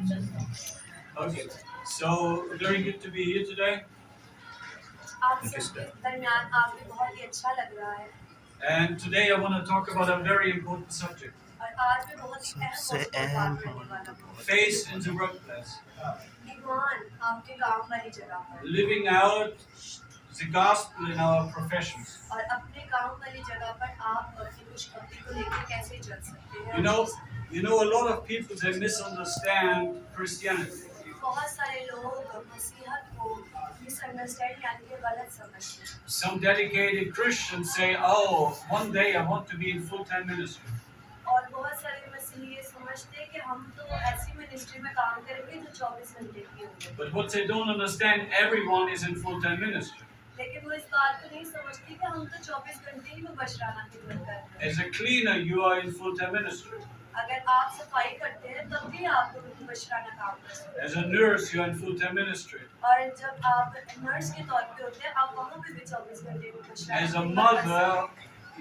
Okay, so very good to be here today. आप सबके दरमियान आके बहुत ही अच्छा लग रहा है And today I want to talk about a very important subject: और आज मैं बहुत ही अहम सबसे मौजूद पर अहम बात करने वाला हूँ faith in the workplace, ईमान आपके काम वाली जगह पर living out the gospel in our professions. और अपने काम वाली जगह पर आप अपनी खुशखबरी को लेकर कैसे चल सकते हैं You know, a lot of people they misunderstand Christianity. बहुत सारे लोग मसीहत को मिसअंडरस्टैंड यानी कि गलत समझते हैं Some dedicated Christians say, "Oh, one day I want to be in full-time ministry." और बहुत सारे मसीही ये समझते हैं कि हम तो ऐसी मिनिस्ट्री में काम करेंगे जो 24 घंटे की होगी But what they don't understand, everyone is in full-time ministry. लेकिन वो इस बात को नहीं समझती कि हम तो 24 घंटे ही में बशराना खिदमत कर रहे हैं As a cleaner, you are in full-time ministry. अगर आप सफाई करते हैं तब भी आप बशराना काम कर सकते As a nurse, you are in full-time ministry. हैं और जब आप नर्स के तौर पे होते हैं आप वहाँ पे भी 24 घंटे में बशराना As a खिदमत कर सकते mother,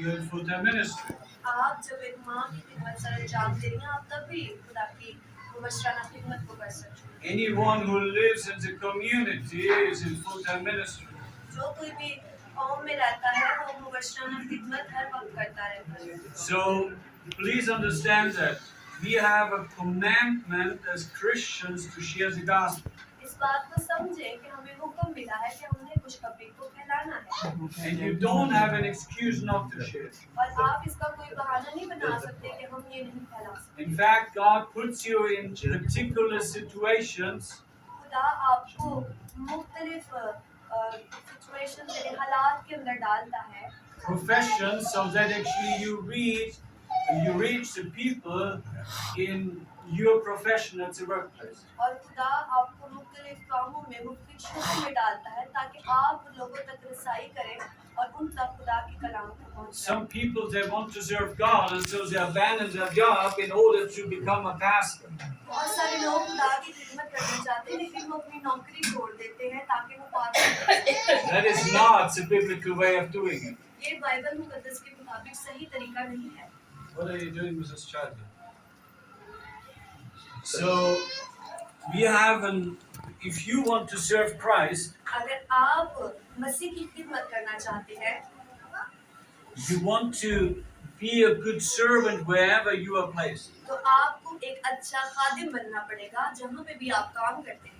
you're in full-time ministry. हैं आप जब एक माँ की खिदमत सर अंजाम दे रही हैं आप तब भी खुदा की बशराना खिदमत को कर सकते हैं Anyone who lives in the community is in full-time ministry. जो कोई भी कौम में रहता है वो मुबशराना खिदमत हर वक्त करता रहता है So please understand that we have a commandment as Christians to share the gospel. इस बात को समझें कि हमें हुक्म मिला है कि हमने खुशखबरी को फैलाना है And you don't have an excuse not to share. और आप इसका कोई बहाना नहीं बना सकते कि हम ये नहीं फैला सकते In fact, God puts you in particular situations खुदा आपको मुख्तलिफ सिचुएशन यानी हालात के अंदर डालता है professions so that actually you reach the people in your profession at the workplace. और खुदा आपको मुख्तलिफ कामों में मुख्तलिफ शोबों में डालता है ताकि आप लोगों तक रसाई करें और उन तक खुदा की कलाम को पहुंचाएं Some people they want to serve God and so they abandon their job in order to become a pastor. बहुत सारे लोग खुदा की खिदमत करना चाहते हैं लेकिन वो अपनी नौकरी छोड़ देते हैं ताकि वो पास That is not the biblical way of doing it. ये बाइबल मुकद्दस के मुताबिक सही तरीका नहीं है What are you doing with this child? So we have if you want to serve Christ, अगर आप मसीह की खिदमत करना चाहते हैं you want to be a good servant wherever you are placed. तो आपको एक अच्छा खादिम बनना पड़ेगा जहाँ पे भी आप काम करते हैं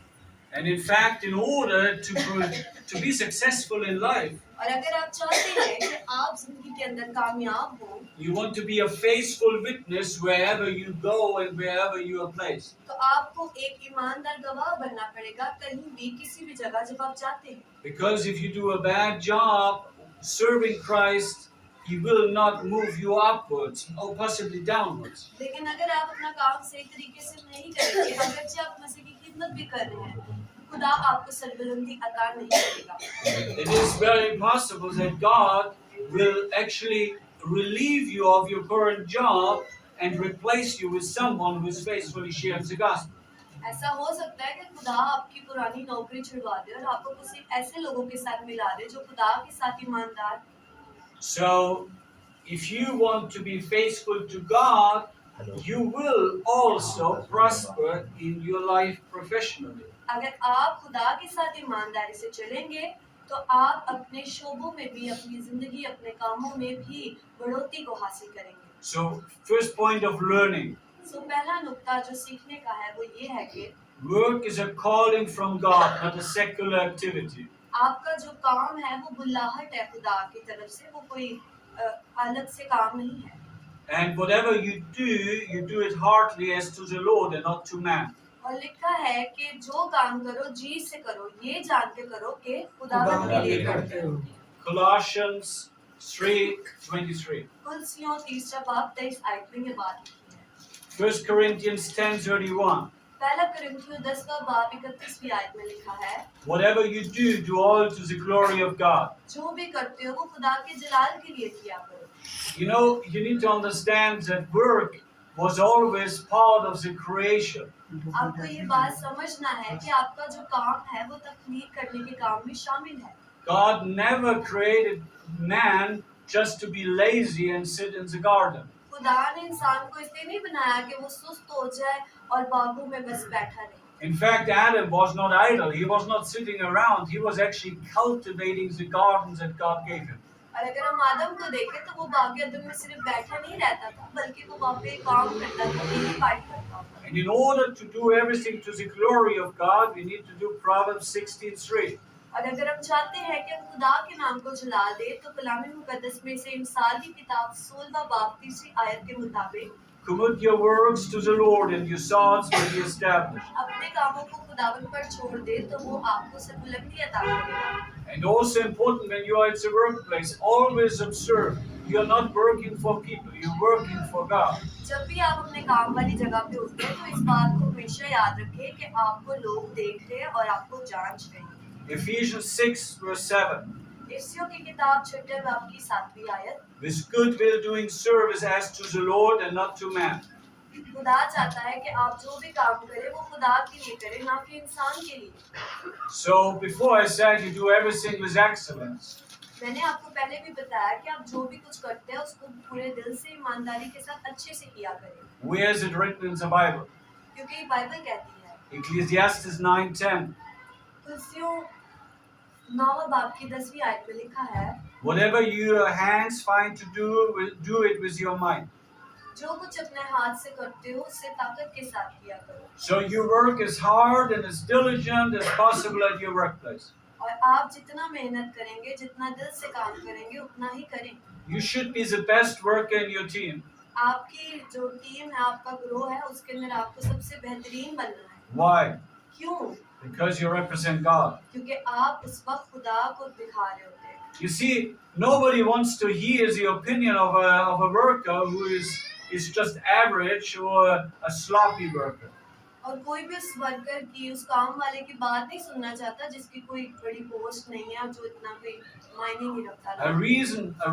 And in fact, in order to be successful in life, और अगर आप चाहते हैं कि आप जिंदगी के अंदर कामयाब हो you want to be a faithful witness wherever you go and wherever you are placed. तो आपको एक ईमानदार गवाह बनना पड़ेगा कहीं भी किसी भी जगह जब आप जाते हैं Because if you do a bad job serving Christ, He will not move you upwards or possibly downwards. लेकिन अगर आप अपना काम सही तरीके से नहीं करेंगे अगरचे आप मसीह की खिदमत भी कर रहे हैं खुदा आपको सरबुलंदी अता नहीं करेगा It is very possible that God will actually relieve you of your current job and replace you with someone who is faithfully sharing the gospel. ऐसा हो सकता है कि खुदा आपकी पुरानी नौकरी छुड़वा दे और आपको किसी ऐसे लोगों के साथ मिला दे जो खुदा के साथ ईमानदार So, if you want to be faithful to God, you will also prosper in your life professionally. अगर आप खुदा के साथ ईमानदारी से चलेंगे तो आप अपने शोबों में भी अपनी जिंदगी अपने कामों में भी बढ़ोतरी को हासिल करेंगे So, first point of learning. सो पहला नुक्ता जो सीखने का है वो ये है कि Work is a calling from God, not a secular activity. आपका जो काम है वो बुलाहट है खुदा की तरफ से वो कोई अलग से काम नहीं है And whatever you do it heartily as to the Lord and not to man. और लिखा है कि जो काम करो जी से करो ये जान के करो कि खुदावंद के लिए करते हो Colossians 3:23. कुलसियों तीसरा बाब 23 आयत में ये बात लिखी है 1 Corinthians 10:31. पहला कुरिन्थियों 10वां बाब 31वीं आयत में लिखा है Whatever you do all to the glory of God. जो भी करते हो वो खुदा के जलाल के लिए किया करो You know, you need to understand that work was always part of the creation. आपको ये बात समझना है कि आपका जो काम है वो तख्लीक करने के काम में शामिल है God never created man just to be lazy and sit in the garden. खुदा ने इंसान को इसलिए नहीं बनाया कि वो सुस्त हो जाए और बागों में बस बैठा रहे। In fact, Adam was not idle. He was not sitting around. He was actually cultivating the gardens that God gave him. और अगर हम आदम को देखें तो वो बाग अदम में सिर्फ बैठा नहीं रहता था, बल्कि वो वहाँ पे काम करता था, खेती बाड़ी करता था। And in order to do everything to the glory of God, we need to do Proverbs 16:3. और अगर हम चाहते हैं कि हम खुदा के नाम को जला दे, तो कलाम मुकद्दस में से इमसाल की किताब 16वां बाब 3री आयत के मुताबिक Commit your works to the Lord, and your thoughts will be established. अपने कामों को खुदावन पर छोड़ दे तो वो आपको सरबुलंदी अता करेगा। And also important when you are at the workplace, always observe you are not working for people, you're working for God. जब भी आप अपने काम वाली जगह पे होते हैं तो इस बात को हमेशा याद रखें कि आपको लोग देख रहे हैं और आपको जांच रहे हैं। Ephesians 6:7. इफिसियों की किताब 6 बाब की 7वीं आयत, With good will doing service as to the Lord and not to man. खुदा चाहता है कि आप जो भी काम करें वो खुदा के लिए करें, ना कि इंसान के लिए। So before I said you do everything with excellence. मैंने आपको पहले भी बताया कि आप जो भी कुछ करते हैं उसको पूरे दिल से, ईमानदारी के साथ अच्छे से किया करें, Where is it written in the Bible? क्योंकि बाइबल कहती है। Ecclesiastes 9:10. इफिसियों 9वां बाब की 10वीं आयत में लिखा है, Whatever your hands find to do it with your mind. जो कुछ अपने हाथ से करते हो उससे ताकत के साथ किया करो। So you work as hard and as diligent as possible at your workplace. और आप जितना मेहनत करेंगे, जितना दिल से काम करेंगे, उतना ही करें। You should be the best worker in your team. आपकी जो टीम है, आपका ग्रोह है, उसके अंदर आपको सबसे बेहतरीन बनना है। Why? क्यों? Because you represent God. क्योंकि आप उस वक्त खुदा को दिखा रहे होते हैं। You see, nobody wants to hear the opinion of a worker who is just average or a sloppy worker. और कोई भी उस वर्कर की, उस काम वाले की बात नहीं सुनना चाहता जिसकी कोई बड़ी पोस्ट नहीं है और जो इतना कोई मायने नहीं रखता। A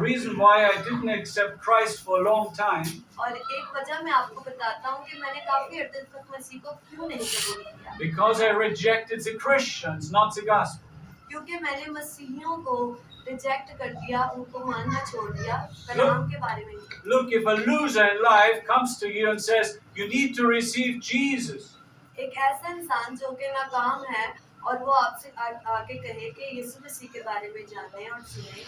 reason why I didn't accept Christ for a long time और एक वजह मैं आपको बताता हूँ कि मैंने काफी अर्से तक मसीह को क्यों नहीं कबूल किया। because I rejected the Christians, not the gospel. क्योंकि मैंने मसीहियों को रिजेक्ट कर दिया, उनको मानना छोड़ दिया, कलाम के बारे में नहीं। Look, if a loser in life comes to you and says, you need to receive Jesus, एक ऐसा इंसान जो कि नाकाम है और वो आपसे आके कहे कि यीशु मसीह के बारे में जाने और सुने,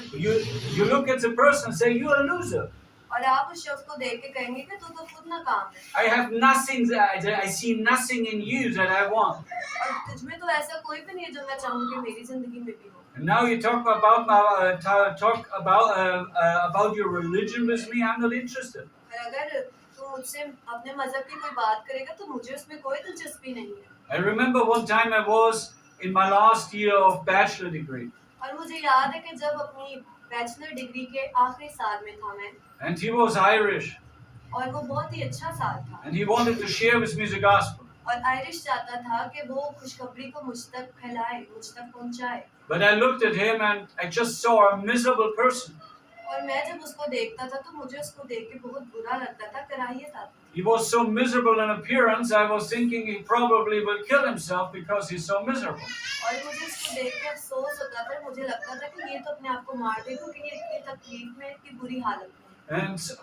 you look at the person and say, you're a loser. और आप उस शख्स को देख के कहेंगे कि तू तो खुद नाकाम है। I have nothing, I see nothing in you that I want. और तुझ में तो ऐसा कोई भी नहीं है जो मैं चाहूँ कि मेरी जिंदगी में भी हो। And now you talk about your religion with me, I'm not interested. और अगर तू मुझसे अपने मजहब की कोई बात करेगा तो मुझे उसमें कोई दिलचस्पी नहीं है। I remember one time I was in my last year of bachelor degree. और मुझे याद है कि जब अपनी बैचलर डिग्री के आखिरी साल में था मैं, And he was Irish. और वो बहुत ही अच्छा साल था। And he wanted to share with me the gospel. और आयरिश चाहता था कि वो खुशखबरी को मुझ तक फैलाए, मुझ तक पहुंचाए। But I looked at him and I just saw a miserable person. और मैं जब उसको देखता था तो मुझे उसको देख के बहुत बुरा लगता था, कराहियत आती। He was so miserable in appearance, I was thinking he probably will kill himself because he's so miserable. और मुझे इसको देख के अफसोस होता था, मुझे लगता था कि ये तो अपने आप को मार दे क्योंकि ये इतनी तकलीफ में, इतनी बुरी हालत में।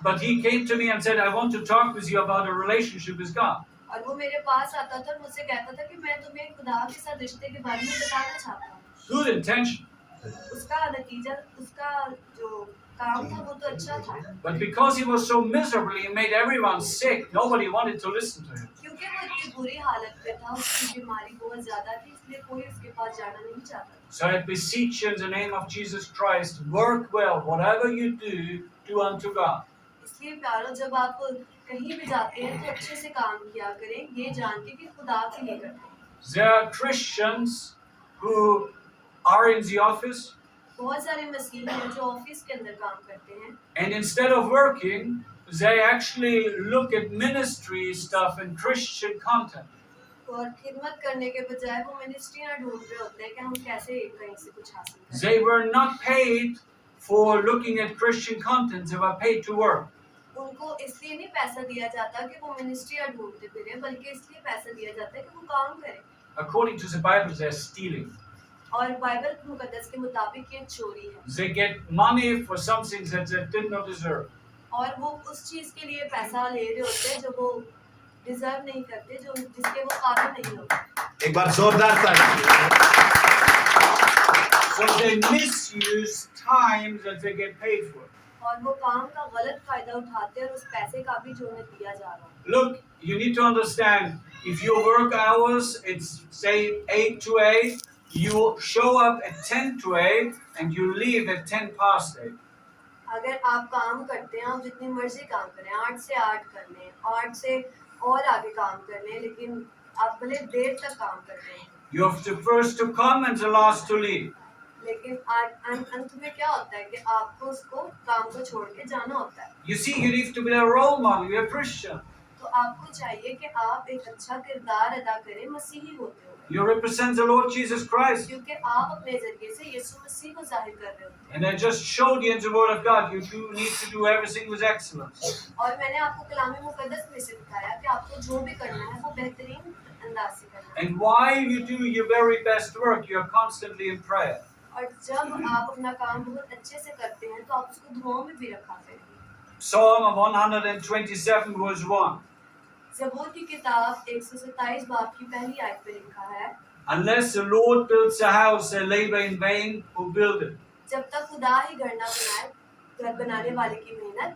But he came to me and said, I want to talk with you about a relationship with God. और वो मेरे पास आता था और मुझसे कहता था कि मैं तुम्हें खुदा के साथ रिश्ते के बारे में बताना चाहता हूँ। Good intention. उसका नतीजा, उसका जो काम था वो तो अच्छा था। But because he was so miserable, he made everyone sick. Nobody wanted to listen to him. क्योंकि वो इतनी बुरी हालत में था, उसकी बीमारी बहुत ज्यादा थी, इसलिए कोई उसके पास जाना नहीं चाहता। So I beseech you in the name of Jesus Christ, work well. Whatever you do unto God. इसलिए प्यारो, जब आप कहीं भी जाते हैं तो अच्छे से काम किया करें, ये जान के कि खुदा के लिए करते हैं। There are Christians who are in the office. बहुत सारे मसीही हैं जो ऑफिस के अंदर काम करते हैं। And instead of working, they actually look at ministry stuff and Christian content. और खिदमत करने के बजाय वो मिनिस्ट्रियाँ ढूंढ रहे होते हैं कि हम कैसे कहीं से कुछ हासिल करें। They were not paid for looking at Christian content. They were paid to work. उनको इसलिए नहीं पैसा दिया जाता कि वो मिनिस्ट्रियाँ ढूंढते फिरें, बल्कि इसलिए पैसा दिया जाता है कि वो काम करें। According to the Bible, they're stealing. और बाइबल मुकद्दस के मुताबिक ये चोरी है। They get money for something that they did not deserve. और वो उस चीज के लिए पैसा ले रहे होते हैं जो वो डिजर्व नहीं करते, जो जिसके वो काबिल नहीं होते। एक बार जोरदार ताली। So they misuse time that they get paid for. और वो काम का गलत फायदा उठाते हैं और उस पैसे का भी जो उन्हें दिया जा रहा है। Look, you need to understand, if your work hours, it's say 8 to 8, you show up at 10 to 8 and you leave at 10 past 8. अगर आप काम करते हैं, आप जितनी मर्जी काम करें, 8 से 8 कर लें, 8 से और आगे काम कर लें, लेकिन आप भले देर तक काम कर रहे हैं, You have the first to come and the last to leave. लेकिन अंत में क्या होता है कि आपको उसको काम को छोड़ के जाना होता है। You see, you need to be a role model, you're a Christian. तो आपको चाहिए कि आप एक अच्छा किरदार अदा करें, मसीही होते हुए, You represent the Lord Jesus Christ. क्योंकि आप अपने जरिए से यीशु मसीह को जाहिर कर रहे होते हैं। And I just showed you in the Word of God, you do need to do everything with excellence. और मैंने आपको कलाम मुकद्दस में से बताया कि आपको जो भी करना है वो बेहतरीन अंदाज से करना है। And while you do your very best work, you are constantly in prayer. और जब आप अपना काम बहुत अच्छे से करते हैं तो आप उसको दुआओं में भी रखा करें। Psalm 127 verse 1. ज़बूर की किताब 127 बाब की पहली आयत में लिखा है, Unless the Lord builds a house, they labor in vain who build it. जब तक खुदा ही घर ना बनाए, घर बनाने वाले की मेहनत।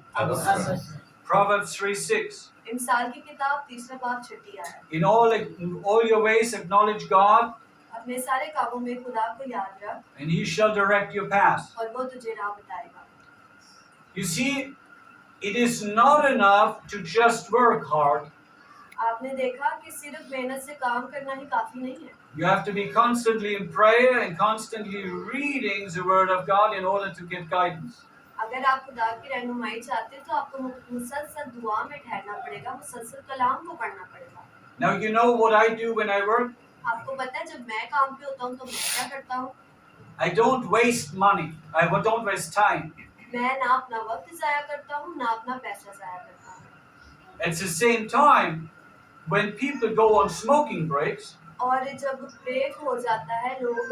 Proverbs 3:6. इमसाल की किताब 3 बाब 6 आयत, In all your ways acknowledge God, अपने सारे कामों में खुदा को याद रख and He shall direct your path. और वो तुझे राह बताएगा। You see, it is not enough to just work hard. आपने देखा कि सिर्फ मेहनत से काम करना ही काफी नहीं है। You have to be constantly in prayer and constantly reading the Word of God in order to get guidance. अगर आप खुदा की रहनुमाई चाहते हैं तो आपको मुसलसल दुआ में ठहरना पड़ेगा, मुसलसल कलाम को पढ़ना पड़ेगा। Now you know what I do when I work? आपको पता है जब मैं काम पे होता हूँ तो मैं क्या करता हूँ? I don't waste money. I don't waste time. मैं ना अपना वक्त जाया करता हूँ, ना अपना पैसा जाया करता हूँ। At the same time, when people go on smoking breaks, और जब ब्रेक हो जाता है, लोग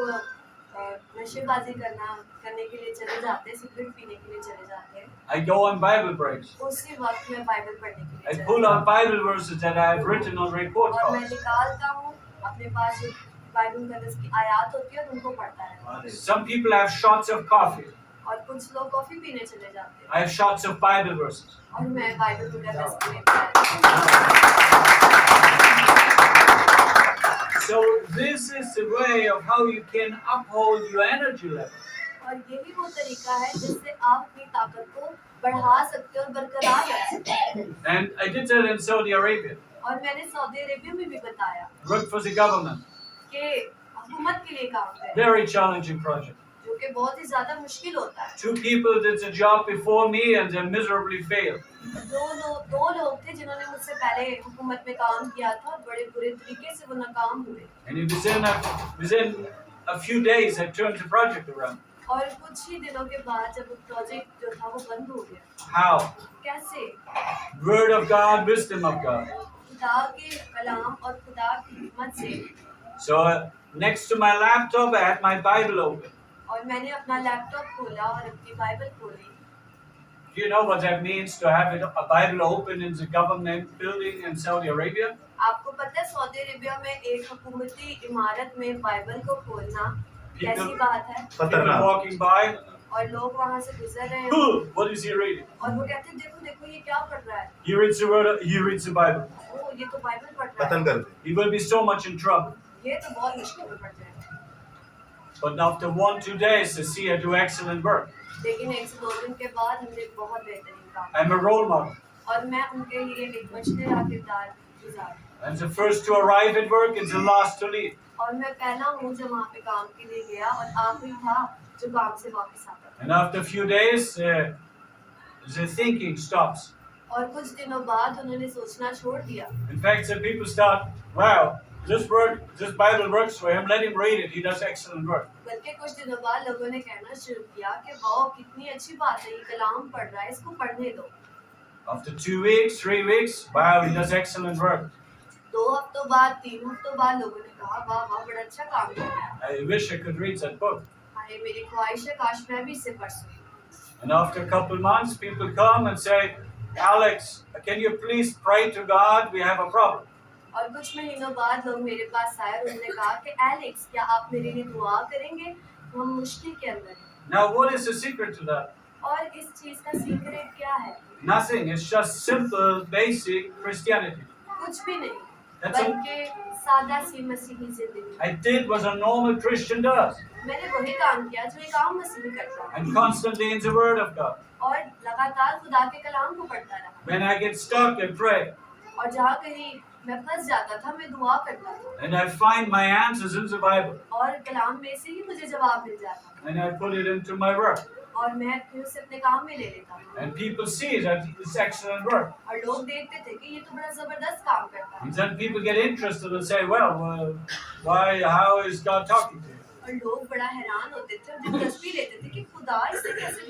नशेबाजी करने के लिए चले जाते हैं, सिगरेट पीने के लिए चले जाते हैं, I go on Bible breaks. उसी वक्त मैं बाइबल पढ़ने के लिए I चले pull जाती out Bible verses that I have written on report हूँ। और मैं cards. निकालता हूँ अपने पास जो बाइबल मुकद्दस की आयत होती है उनको पढ़ता है। Some people have shots of coffee. और कुछ लोग कॉफी पीने चले जाते हैं I have shots of Bible verses. और मैं बाइबल मुकद्दस की लेकर आती So this is the way of how you can uphold your energy level. हूँ। और यही वो तरीका है जिससे आप अपनी ताकत को बढ़ा सकते हो और बरकरार रख सकते हैं। And I did that in Saudi Arabia. और मैंने सऊदी अरेबिया में भी बताया Worked for the government. कि हुकूमत के लिए काम करें, Very challenging project. जो कि बहुत ही ज्यादा मुश्किल होता है। 2 people did the job before me and they miserably failed. दो लोग थे जिन्होंने मुझसे पहले हुकूमत में काम किया था और बड़े बुरे तरीके से वो नाकाम हुए। And within a few days, I turned the project around. और कुछ ही दिनों के बाद जब वो प्रोजेक्ट जो था वो बंद हो गया। How? कैसे? Word of God, wisdom of God. खुदा के कलाम और खुदा की हिम्मत से। So next to my laptop, I had my Bible open. और मैंने अपना लैपटॉप खोला और अपनी बाइबल खोली। Do you know what that means to have a Bible open in the government building in Saudi Arabia? आपको पता है सऊदी अरेबिया में एक हुकूमती इमारत में बाइबल को खोलना कैसी बात है? People walking by, और लोग वहाँ से गुजर रहे हैं what is he reading? और वो कहते हैं देखो देखो ये क्या पढ़ रहा है? He reads the word. He reads the Bible. ओ ये तो बाइबल पढ़ रहा खत्म है। कर दे। He will be so much in trouble. ये तो बहुत मुश्किल में पड़ जाएगा। But after 1-2 days, they see I do excellent work. लेकिन 1 से 2 दिन के बाद हमने बहुत बेहतरीन काम I'm a role model. और मैं उनके लिए एक मशनेरा किरदार गुजार। I'm the first to arrive at work and the last to leave. और मैं पहला हूँ जो वहाँ पे काम के लिए गया और आखिरी था जो काम से वापस आता। And after a few days, the thinking stops. और कुछ दिनों बाद उन्होंने सोचना छोड़ दिया। In fact, some people start, wow, this Bible works for him. Let him read it. He does excellent work. बल्कि कुछ दिनों बाद लोगों ने कहना शुरू किया कि वाह कितनी अच्छी बात है, ये कलाम पढ़ रहा है, इसको पढ़ने दो। After 2 weeks, 3 weeks, wow, he does excellent work. 2 हफ्तों बाद 3 हफ्तों बाद लोगों ने कहा वाह वाह बड़ा अच्छा काम कर रहा है। I wish I could read that book. हाय मेरी ख्वाहिश है काश मैं भी इसे पढ़ सकूं। And after a couple months, people come and say, Alex, can you please pray to God? We have a problem. और कुछ महीनों बाद लोग मेरे पास आए और उन्होंने कहा कि एलेक्स क्या आप मेरे लिए दुआ करेंगे, हम मुश्किल के अंदर हैं। Now, what is the secret to that? और इस चीज का सीक्रेट क्या है? Nothing. It's just simple, basic Christianity. कुछ भी नहीं, That's all. बल्कि सादा सी मसीही जिंदगी। I did what a normal Christian does, मैंने वही काम किया जो एक आम मसीही करता है and constantly in the Word of God. और लगातार खुदा के कलाम को पढ़ता रहा। When I get stuck, I pray, और जहाँ कहीं मैं फंस जाता था मैं दुआ करता था and I find my answers in the Bible, और कलाम में से ही मुझे जवाब मिल जाता and I put it into my work. था और मैं फिर उसे अपने काम में ले लेता था And people see that it's excellent work. और लोग देखते थे कि ये तो बड़ा जबरदस्त काम करता है And then people get interested and say, well, why, how is God talking to you? और लोग बड़ा हैरान होते थे और दिलचस्पी लेते थे कि खुदा इससे कैसे